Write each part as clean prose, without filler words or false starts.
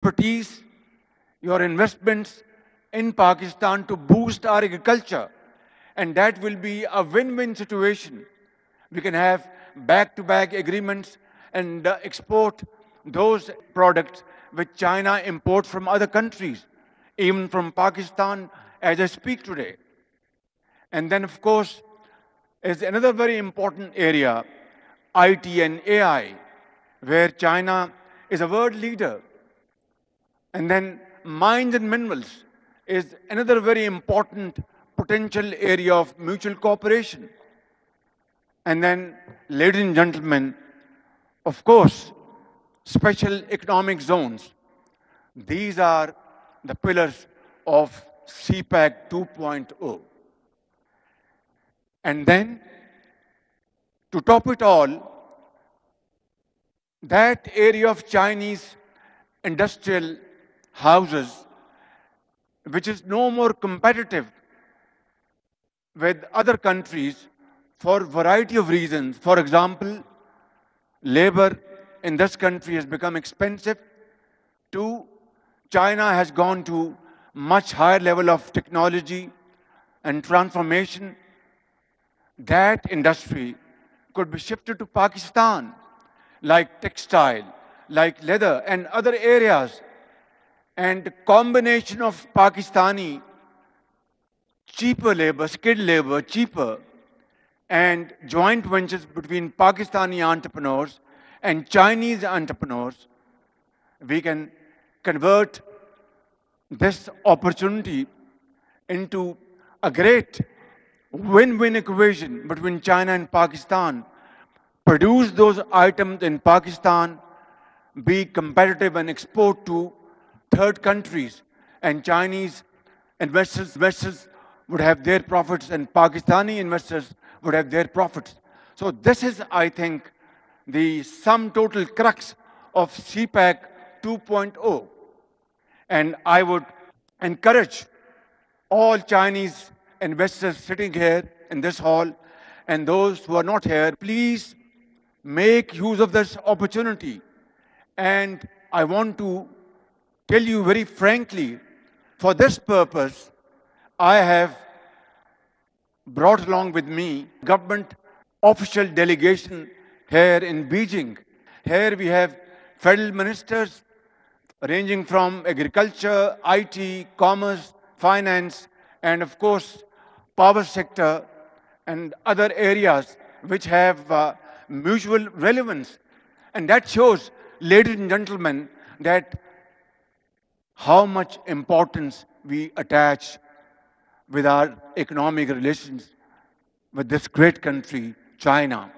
expertise, your investments in Pakistan to boost our agriculture. And that will be a win-win situation. We can have back-to-back agreements and export those products which China imports from other countries, even from Pakistan as I speak today. And then, of course, is another very important area, IT and AI, where China is a world leader. And then mines and minerals is another very important potential area of mutual cooperation. And then, ladies and gentlemen, of course, special economic zones. These are the pillars of CPEC 2.0. And then, to top it all, that area of Chinese industrial houses, which is no more competitive with other countries for a variety of reasons. For example, labor in this country has become expensive. Two, China has gone to much higher level of technology and transformation. That industry could be shifted to Pakistan, like textile, like leather and other areas. And the combination of Pakistani cheaper labor, skilled labor, cheaper, and joint ventures between Pakistani entrepreneurs and Chinese entrepreneurs, we can convert this opportunity into a great win-win equation between China and Pakistan. Produce those items in Pakistan, be competitive and export to third countries, and Chinese investors would have their profits and Pakistani investors would have their profits. So this is, I think, the sum total crux of CPEC 2.0. And I would encourage all Chinese investors sitting here in this hall and those who are not here, please make use of this opportunity. And I want to tell you very frankly, for this purpose, I have brought along with me government official delegation here in Beijing. Here we have federal ministers ranging from agriculture, IT, commerce, finance, and of course, power sector and other areas which have mutual relevance. And that shows, ladies and gentlemen, that how much importance we attach with our economic relations with this great country, China.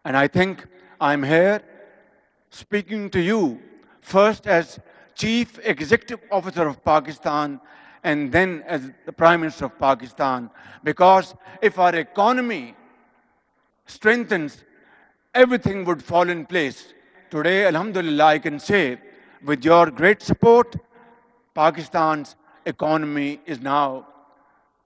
And I think I'm here speaking to you first as Chief Executive Officer of Pakistan and then as the Prime Minister of Pakistan. Because if our economy strengthens, everything would fall in place. Today, alhamdulillah, I can say, with your great support, Pakistan's economy is now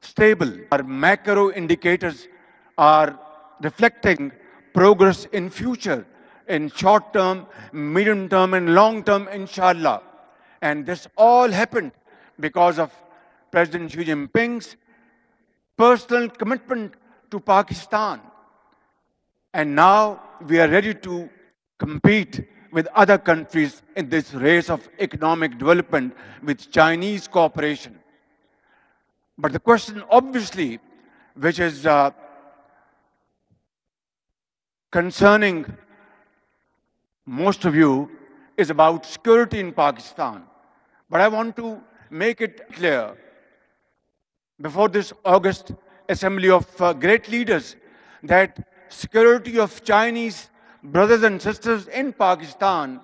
stable. Our macro indicators are reflecting progress in future, in short term, medium term, and long term, inshallah. And this all happened because of President Xi Jinping's personal commitment to Pakistan. And now we are ready to compete with other countries in this race of economic development with Chinese cooperation. But the question, obviously, which is concerning most of you, is about security in Pakistan. But I want to make it clear, before this August assembly of great leaders, that security of Chinese brothers and sisters in Pakistan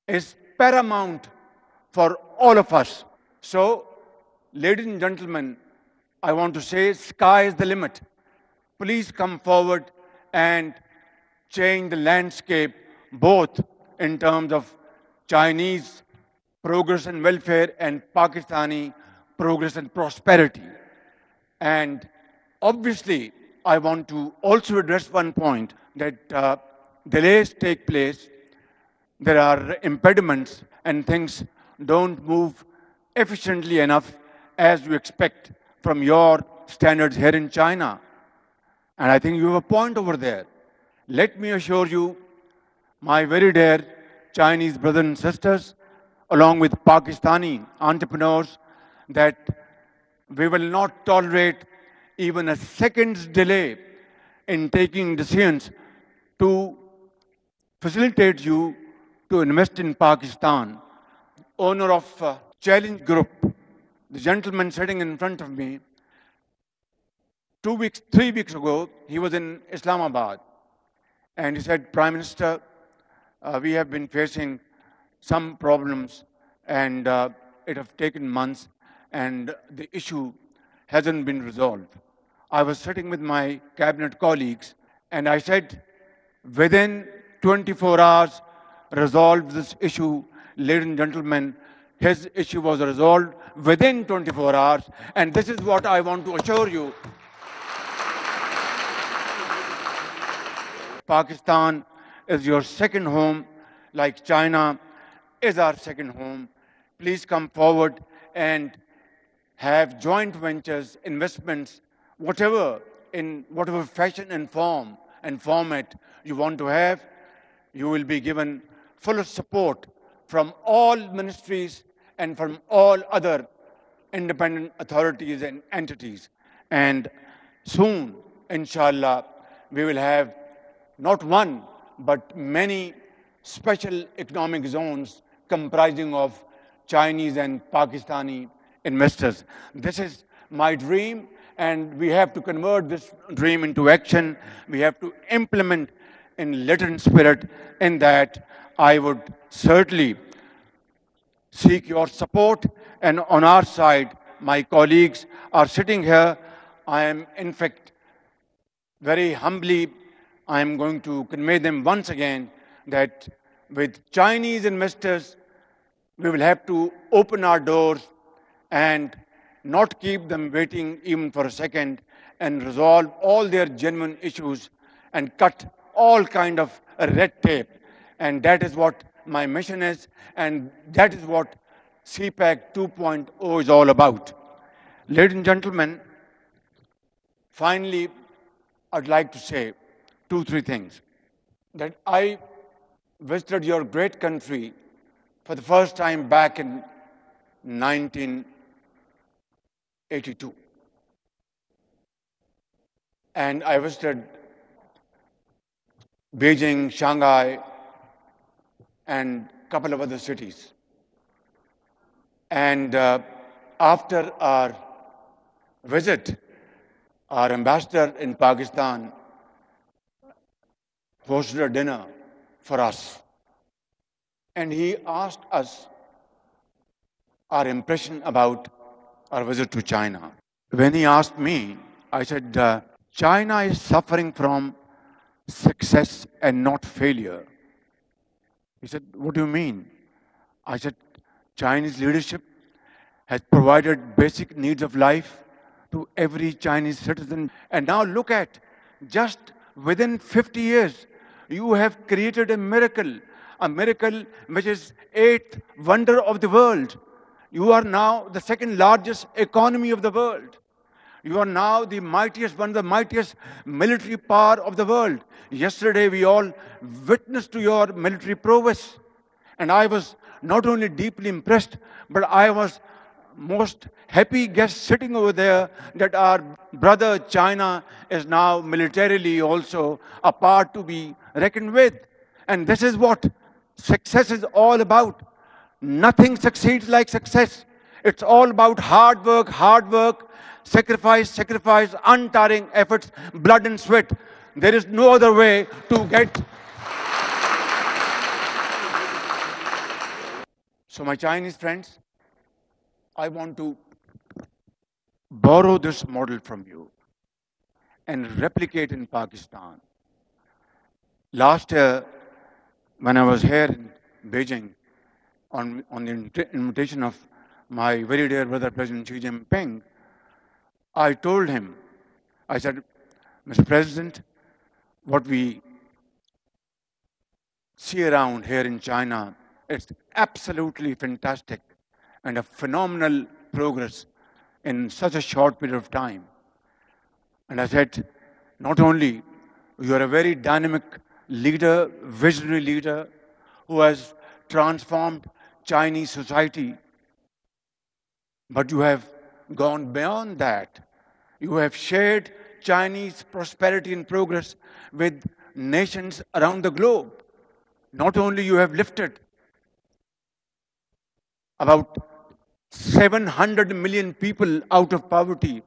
is paramount for all of us. So, ladies and gentlemen, I want to say sky is the limit. Please come forward and change the landscape, both in terms of Chinese progress and welfare and Pakistani progress and prosperity. And obviously, I want to also address one point, that delays take place, there are impediments, and things don't move efficiently enough as you expect from your standards here in China. And I think you have a point over there. Let me assure you, my very dear Chinese brothers and sisters, along with Pakistani entrepreneurs, that we will not tolerate even a second's delay in taking decisions to facilitate you to invest in Pakistan. Owner of Challenge Group, the gentleman sitting in front of me, 2 weeks, 3 weeks ago, he was in Islamabad. And he said, Prime Minister, we have been facing some problems and it has taken months and the issue hasn't been resolved. I was sitting with my cabinet colleagues and I said, within 24 hours, resolve this issue. Ladies and gentlemen, his issue was resolved within 24 hours. And this is what I want to assure you. Pakistan is your second home, like China is our second home. Please come forward and have joint ventures, investments, whatever, in whatever fashion and form and format you want to have. You will be given full support from all ministries and from all other independent authorities and entities. And soon, inshallah, we will have not one, but many special economic zones comprising of Chinese and Pakistani investors. This is my dream, and we have to convert this dream into action. We have to implement in letter and spirit. In that, I would certainly seek your support. And on our side, my colleagues are sitting here. I am, in fact, very humbly, I am going to convey them once again that with Chinese investors, we will have to open our doors and not keep them waiting even for a second and resolve all their genuine issues and cut all kind of red tape. And that is what my mission is, and that is what CPAC 2.0 is all about. Ladies and gentlemen, finally, I'd like to say 2-3 things. That I visited your great country for the first time back in 1982. And I visited Beijing, Shanghai, and a couple of other cities. And after our visit, our ambassador in Pakistan hosted a dinner for us. And he asked us our impression about our visit to China. When he asked me, I said, China is suffering from success and not failure. He said, what do you mean? I said, Chinese leadership has provided basic needs of life to every Chinese citizen. And now look at, just within 50 years, you have created a miracle which is 8th wonder of the world. You are now the second largest economy of the world. You are now the mightiest, one of the mightiest military power of the world. Yesterday, we all witnessed to your military prowess. And I was not only deeply impressed, but I was most happy guest sitting over there that our brother China is now militarily also a part to be reckoned with. And this is what success is all about. Nothing succeeds like success. It's all about hard work, sacrifice, untiring efforts, blood and sweat. There is no other way to get. So my Chinese friends, I want to borrow this model from you and replicate in Pakistan. Last year, when I was here in Beijing, on the invitation of my very dear brother, President Xi Jinping, I told him, I said, Mr. President, what we see around here in China It's absolutely fantastic and a phenomenal progress in such a short period of time. And I said, not only you are a very dynamic leader, visionary leader who has transformed Chinese society, but you have gone beyond that. You have shared Chinese prosperity and progress with nations around the globe. Not only you have lifted about 700 million people out of poverty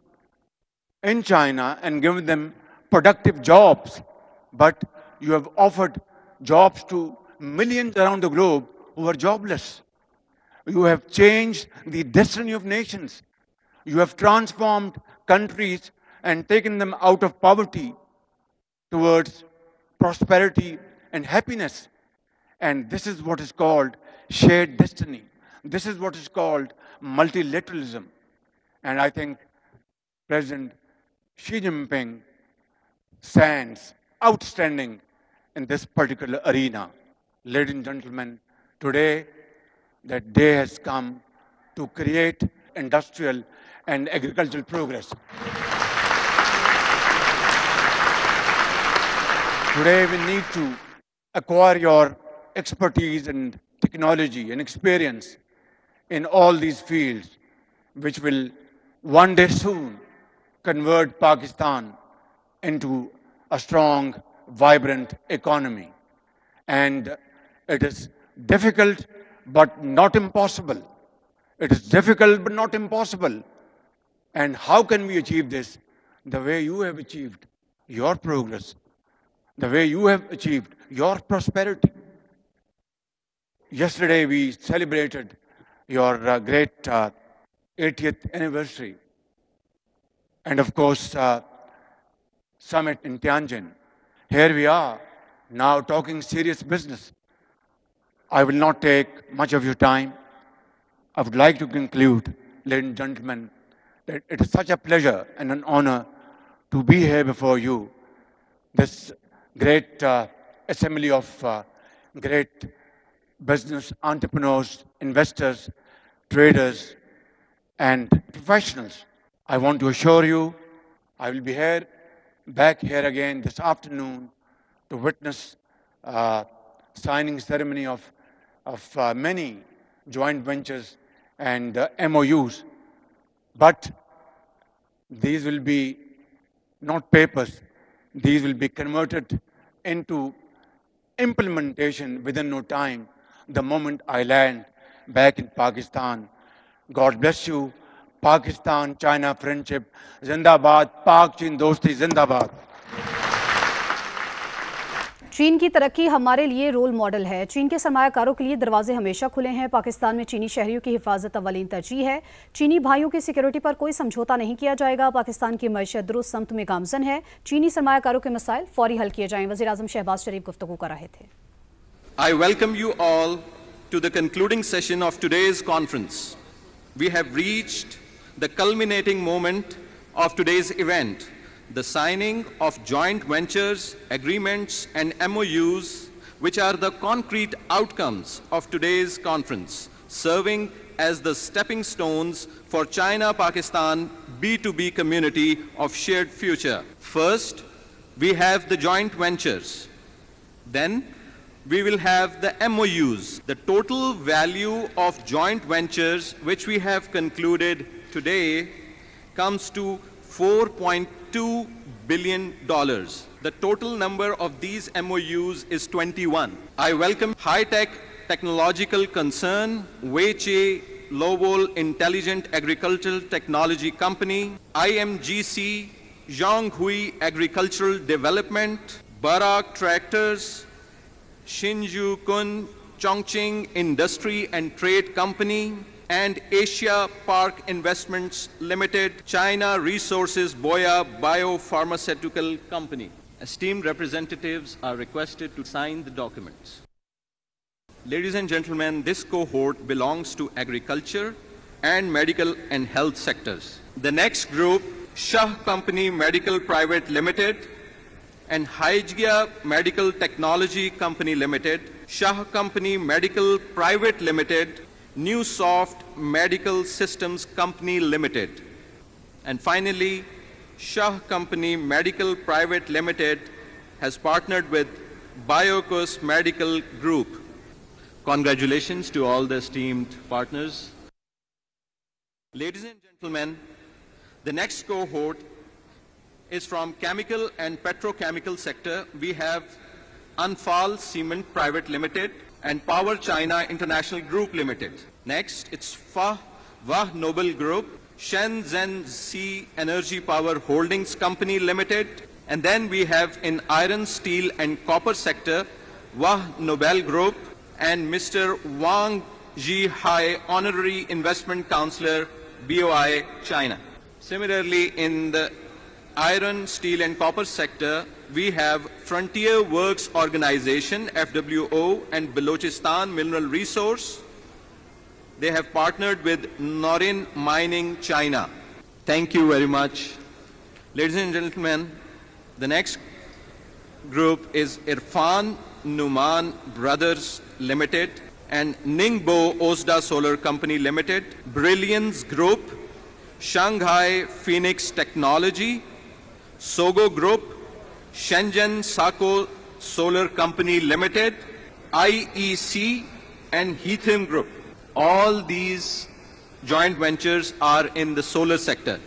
in China and given them productive jobs, but you have offered jobs to millions around the globe who are jobless. You have changed the destiny of nations. You have transformed countries and taken them out of poverty towards prosperity and happiness. And this is what is called shared destiny. This is what is called multilateralism. And I think President Xi Jinping stands outstanding in this particular arena. Ladies and gentlemen, today that day has come to create industrial and agricultural progress. Today we need to acquire your expertise and technology and experience in all these fields, which will one day soon convert Pakistan into a strong, vibrant economy. And it is difficult, but not impossible. It is difficult, but not impossible. And how can we achieve this? The way you have achieved your progress, the way you have achieved your prosperity. Yesterday, we celebrated your great 80th anniversary. And of course, summit in Tianjin. Here we are, now talking serious business. I will not take much of your time. I would like to conclude, ladies and gentlemen, that it is such a pleasure and an honor to be here before you, this great assembly of great business entrepreneurs, investors, traders, and professionals. I want to assure you, I will be back here again this afternoon to witness signing ceremony of many joint ventures and MOUs. But these will be not papers. These will be converted into implementation within no time, the moment I land back in Pakistan. God bless you. Pakistan, China friendship, Zindabad, Pak Chin Dosti, Zindabad. चीन की तरक्की हमारे लिए role model है। चीन के सरमायाकारों के लिए दरवाजे हमेशा खुले हैं। पाकिस्तान में चीनी शहरियों की हिफाजत अव्वलीन तरजीह है। चीनी भाइयों की सिक्योरिटी पर कोई समझौता नहीं किया जाएगा। पाकिस्तान की मईशत दुरुस्त समत में गामजन है। चीनी सरमायाकारों के मसाइल फौरी हल किए जाएं। वज़ीर आज़म शहबाज शरीफ गुफ्तगू कर रहे थे। I welcome you all to the concluding session of today's conference. We have reached the culminating moment of today's event, the signing of joint ventures, agreements, and MOUs, which are the concrete outcomes of today's conference, serving as the stepping stones for China-Pakistan B2B community of shared future. First, we have the joint ventures. Then, we will have the MOUs. The total value of joint ventures which we have concluded today comes to $4.2 billion. The total number of these MOUs is 21. I welcome high-tech technological concern, Weiche Lowell Intelligent Agricultural Technology Company, IMGC, Zhonghui Agricultural Development, Barak Tractors, Shinju Kun Chongqing Industry and Trade Company, and Asia Park Investments Limited, China Resources Boya Biopharmaceutical Company. Esteemed representatives are requested to sign the documents. Ladies and gentlemen, this cohort belongs to agriculture and medical and health sectors. The next group, Shah Company Medical Private Limited and Hygia Medical Technology Company Limited, Shah Company Medical Private Limited, New Soft Medical Systems Company Limited. And finally, Shah Company Medical Private Limited has partnered with Biocos Medical Group. Congratulations to all the esteemed partners. Ladies and gentlemen, the next cohort is from chemical and petrochemical sector. We have Anfal Cement Private Limited and Power China International Group Limited. Next, it's Wah Noble Group, Shenzhen Sea Energy Power Holdings Company Limited. And then we have in iron, steel and copper sector, Wah Nobel Group and Mr. Wang Zhihai, Honorary Investment Counselor, BOI, China. Similarly, in the iron, steel and copper sector, we have Frontier Works Organization, FWO, and Balochistan Mineral Resource. They have partnered with Norin Mining, China. Thank you very much. Ladies and gentlemen, the next group is Irfan Numan Brothers Limited and Ningbo Osda Solar Company Limited, Brilliance Group, Shanghai Phoenix Technology, Sogo Group, Shenzhen Sako Solar Company Limited, IEC and Heatham Group. All these joint ventures are in the solar sector.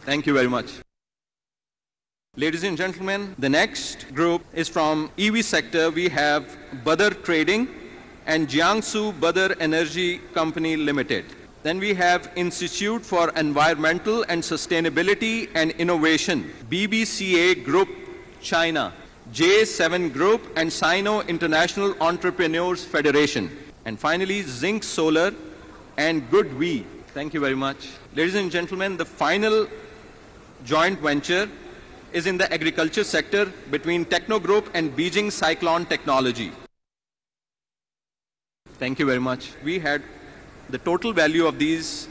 Thank you very much. Ladies and gentlemen, the next group is from EV sector. We have Badr Trading and Jiangsu Badr Energy Company Limited. Then we have Institute for Environmental and Sustainability and Innovation, BBCA Group, China, J7 Group and Sino International Entrepreneurs Federation. And finally, Zinc Solar and Good We. Thank you very much. Ladies and gentlemen, the final joint venture is in the agriculture sector between Techno Group and Beijing Cyclone Technology. Thank you very much. We had the total value of these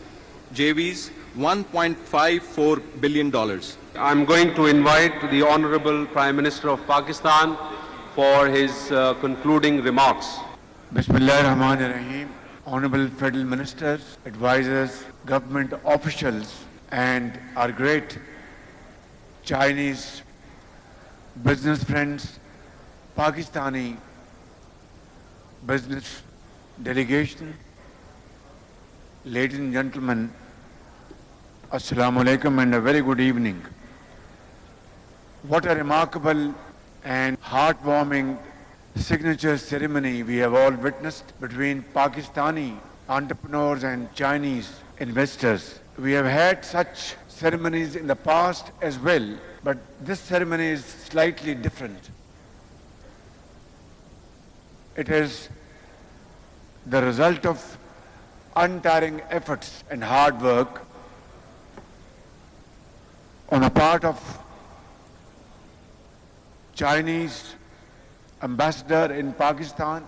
JVs, $1.54 billion. I'm going to invite the Honorable Prime Minister of Pakistan for his concluding remarks. Bismillah ar-Rahman ar-Rahim. Honorable Federal Ministers, advisors, government officials, and our great Chinese business friends, Pakistani business delegation, ladies and gentlemen, Assalamu alaikum and a very good evening. What a remarkable and heartwarming signature ceremony we have all witnessed between Pakistani entrepreneurs and Chinese investors. We have had such ceremonies in the past as well, but this ceremony is slightly different. It is the result of untiring efforts and hard work on the part of Chinese ambassador in Pakistan,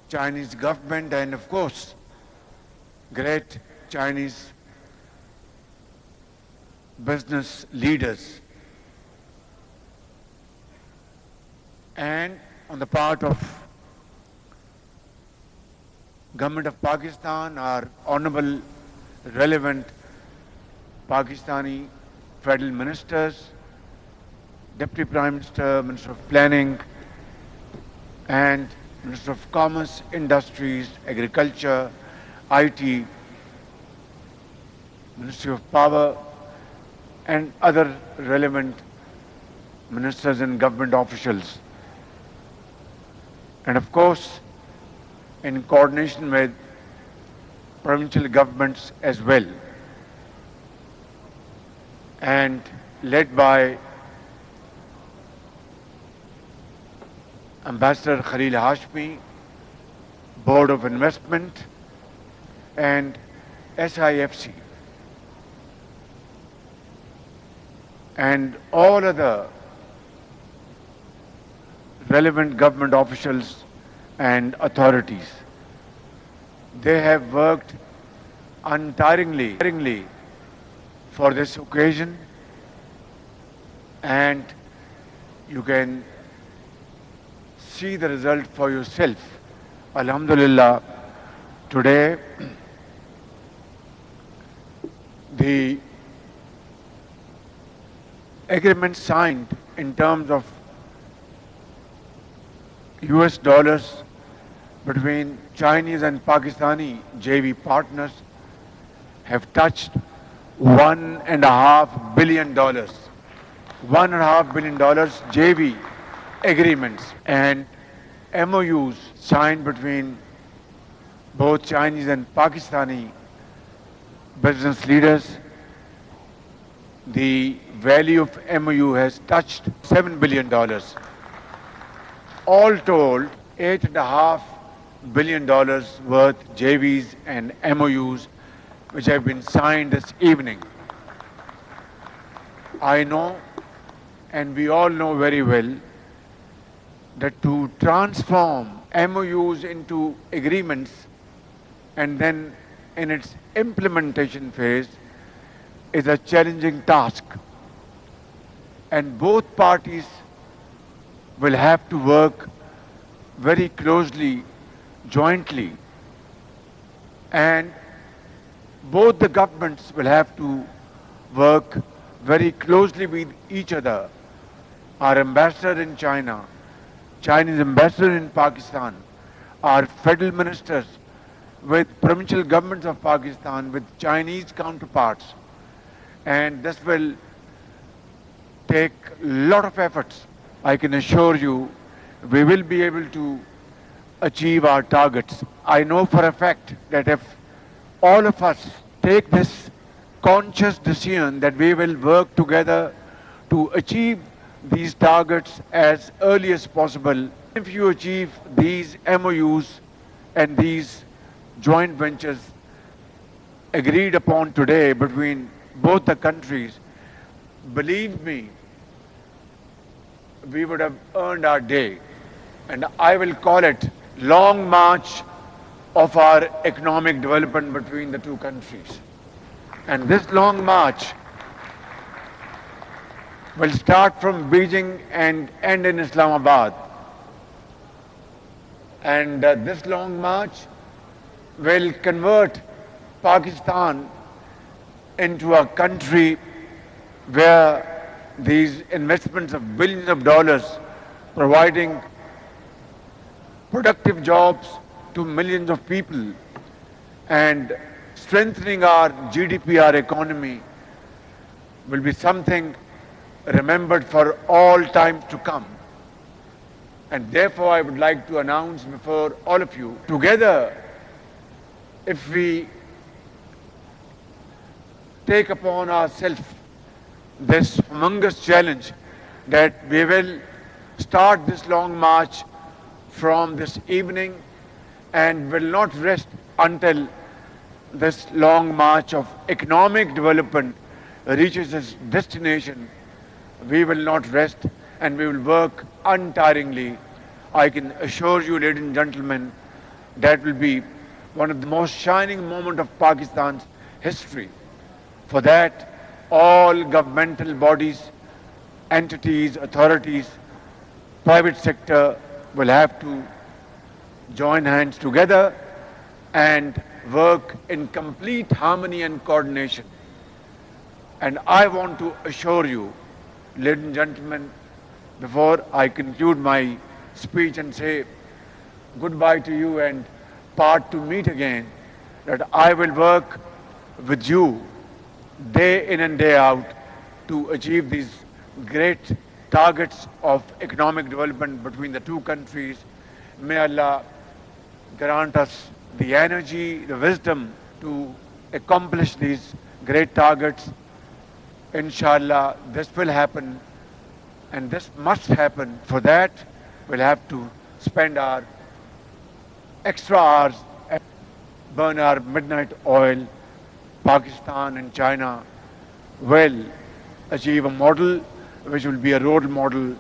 Chinese government, and of course, great Chinese business leaders, and on the part of Government of Pakistan, our honorable relevant Pakistani federal ministers, Deputy Prime Minister, Minister of Planning, and Minister of Commerce, Industries, Agriculture, IT, Ministry of Power, and other relevant ministers and government officials. And of course, in coordination with provincial governments as well, and led by Ambassador Khalil Hashmi, Board of Investment, and SIFC, and all other relevant government officials and authorities. They have worked untiringly for this occasion, and you can see the result for yourself. Alhamdulillah, today the agreement signed in terms of US dollars between Chinese and Pakistani JV partners have touched $1.5 billion. $1.5 billion JV agreements and MOUs signed between both Chinese and Pakistani business leaders. The value of MOU has touched $7 billion. All told, $8.5 billion worth JVs and MOUs which have been signed this evening. I know, and we all know very well, that to transform MOUs into agreements and then in its implementation phase is a challenging task. And both parties will have to work very closely, jointly. And both the governments will have to work very closely with each other. Our ambassador in China, Chinese ambassador in Pakistan, our federal ministers with provincial governments of Pakistan, with Chinese counterparts. And this will take a lot of efforts. I can assure you, we will be able to achieve our targets. I know for a fact that if all of us take this conscious decision that we will work together to achieve these targets as early as possible, if you achieve these MOUs and these joint ventures agreed upon today between both the countries, believe me, we would have earned our day. And I will call it long march of our economic development between the two countries. And this long march will start from Beijing and end in Islamabad. And this long march will convert Pakistan into a country where these investments of billions of dollars providing productive jobs to millions of people and strengthening our GDP, our economy, will be something remembered for all time to come. And therefore I would like to announce before all of you, together, if we take upon ourselves this humongous challenge that we will start this long march from this evening and will not rest until this long march of economic development reaches its destination. We will not rest and we will work untiringly. I can assure you, ladies and gentlemen, that will be one of the most shining moments of Pakistan's history. For that, all governmental bodies, entities, authorities, private sector will have to join hands together and work in complete harmony and coordination. And I want to assure you, ladies and gentlemen, before I conclude my speech and say goodbye to you and part to meet again, that I will work with you day in and day out to achieve these great targets of economic development between the two countries. May Allah grant us the energy, the wisdom to accomplish these great targets. Inshallah, this will happen and this must happen. For that, we'll have to spend our extra hours and burn our midnight oil. Pakistan and China will achieve a model which will be a role model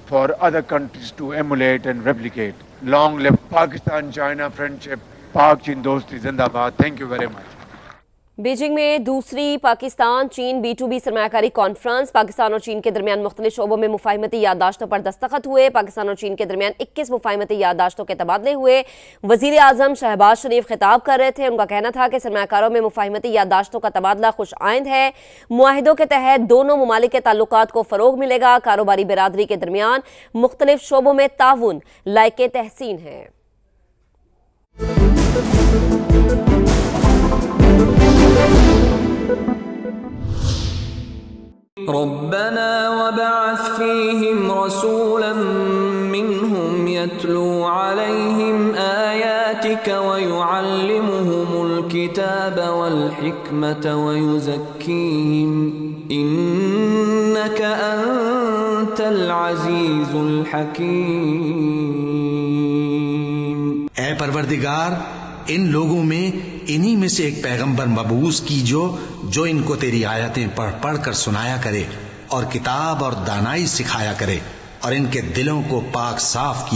for other countries to emulate and replicate. Long live Pakistan-China friendship. Pak Chin Dosti Zindabad. Thank you very much. Beijing में दूसरी पाकिस्तान चीन B2B सरमायाकारी conference. Pakistan और चीन के दरमियान मुख्तलिफ शोबों में मुफाहिमती याददाश्तों पर दस्तखत हुए। पाकिस्तान और चीन के दरमियान 21 मुफाहिमती याददाश्तों के तबादले हुए। वजीर आजम शहबाज शरीफ खिताब कर रहे थे। उनका कहना था कि सरमायाकारों में मुफाहिमती याददाश्तों का तबादला खुश आइंद है। मुआहिदों के तहत दोनों ममालिक के ताल्लुकात को फरोग मिलेगा। कारोबारी बिरादरी के दरमियान मुख्तलिफ शोबों में ताउन लायके तहसीन है। रब्बना वबअथ फीहिम रसूलन मिनहुम यतलू अलैहिम आयातिक व युअल्लिमुहुमुल किताब वल हिकमत व युज़क्कीहिम इन्नका अंतल अज़ीज़ुल हकीम। ऐ परवरदिगार, इन लोगों में इन्हीं में से एक पैगंबर मबूस कीजो जो इनको तेरी आयतें पढ़ पढ़ कर सुनाया करे और किताब और दानाई सिखाया करे और इनके दिलों को पाक साफ किया